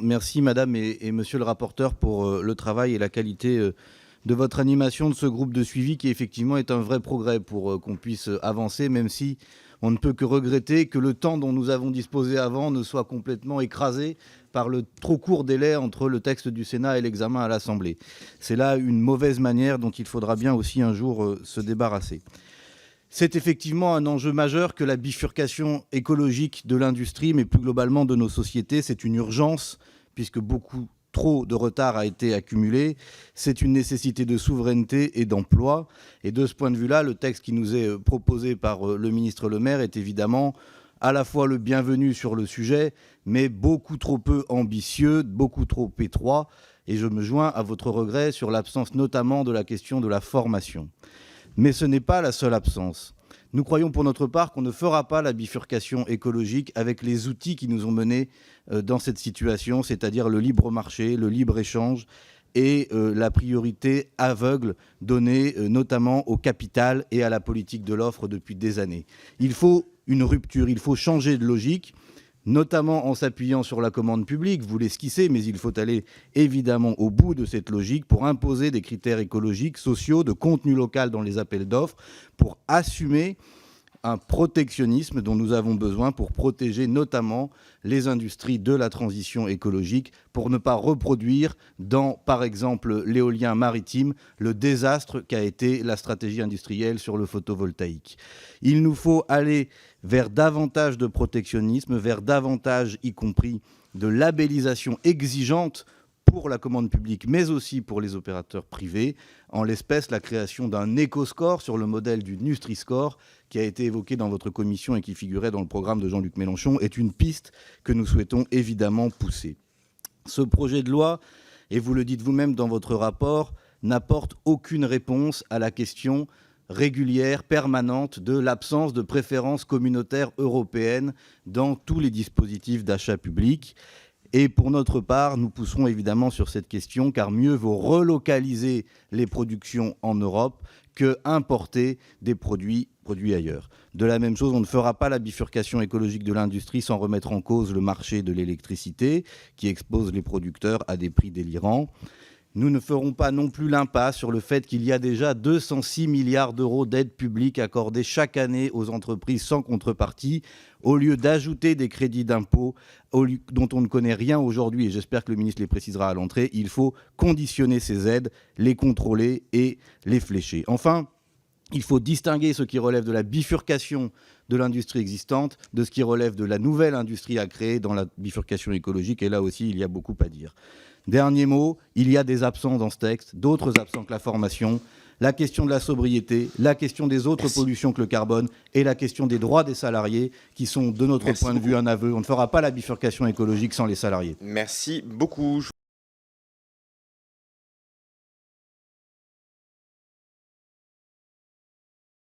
Merci madame et monsieur le rapporteur pour le travail et la qualité de votre animation de ce groupe de suivi qui effectivement est un vrai progrès pour qu'on puisse avancer, même si on ne peut que regretter que le temps dont nous avons disposé avant ne soit complètement écrasé par le trop court délai entre le texte du Sénat et l'examen à l'Assemblée. C'est là une mauvaise manière dont il faudra bien aussi un jour se débarrasser. C'est effectivement un enjeu majeur que la bifurcation écologique de l'industrie, mais plus globalement de nos sociétés. C'est une urgence, puisque beaucoup trop de retard a été accumulé. C'est une nécessité de souveraineté et d'emploi. Et de ce point de vue-là, le texte qui nous est proposé par le ministre Le Maire est évidemment à la fois le bienvenu sur le sujet, mais beaucoup trop peu ambitieux, beaucoup trop étroit. Et je me joins à votre regret sur l'absence notamment de la question de la formation. Mais ce n'est pas la seule absence. Nous croyons pour notre part qu'on ne fera pas la bifurcation écologique avec les outils qui nous ont menés dans cette situation, c'est-à-dire le libre marché, le libre-échange et la priorité aveugle donnée notamment au capital et à la politique de l'offre depuis des années. Il faut une rupture, il faut changer de logique, notamment en s'appuyant sur la commande publique. Vous l'esquissez, mais il faut aller évidemment au bout de cette logique pour imposer des critères écologiques, sociaux, de contenu local dans les appels d'offres, pour assumer un protectionnisme dont nous avons besoin pour protéger notamment les industries de la transition écologique, pour ne pas reproduire dans, par exemple, l'éolien maritime, le désastre qu'a été la stratégie industrielle sur le photovoltaïque. Il nous faut aller vers davantage de protectionnisme, vers davantage, y compris, de labellisation exigeante pour la commande publique, mais aussi pour les opérateurs privés, en l'espèce la création d'un éco-score sur le modèle du Nutri-Score qui a été évoqué dans votre commission et qui figurait dans le programme de Jean-Luc Mélenchon, est une piste que nous souhaitons évidemment pousser. Ce projet de loi, et vous le dites vous-même dans votre rapport, n'apporte aucune réponse à la question régulière, permanente, de l'absence de préférence communautaire européenne dans tous les dispositifs d'achat public. Et pour notre part, nous pousserons évidemment sur cette question, car mieux vaut relocaliser les productions en Europe que importer des produits ailleurs. De la même chose, on ne fera pas la bifurcation écologique de l'industrie sans remettre en cause le marché de l'électricité, qui expose les producteurs à des prix délirants. Nous ne ferons pas non plus l'impasse sur le fait qu'il y a déjà 206 milliards d'euros d'aides publiques accordées chaque année aux entreprises sans contrepartie, au lieu d'ajouter des crédits d'impôt dont on ne connaît rien aujourd'hui, et j'espère que le ministre les précisera à l'entrée. Il faut conditionner ces aides, les contrôler et les flécher. Enfin, il faut distinguer ce qui relève de la bifurcation de l'industrie existante de ce qui relève de la nouvelle industrie à créer dans la bifurcation écologique, et là aussi, il y a beaucoup à dire. Dernier mot, il y a des absents dans ce texte, d'autres absents que la formation, la question de la sobriété, la question des autres pollutions que le carbone et la question des droits des salariés qui sont, de notre point de vue, un aveu. On ne fera pas la bifurcation écologique sans les salariés. Merci beaucoup.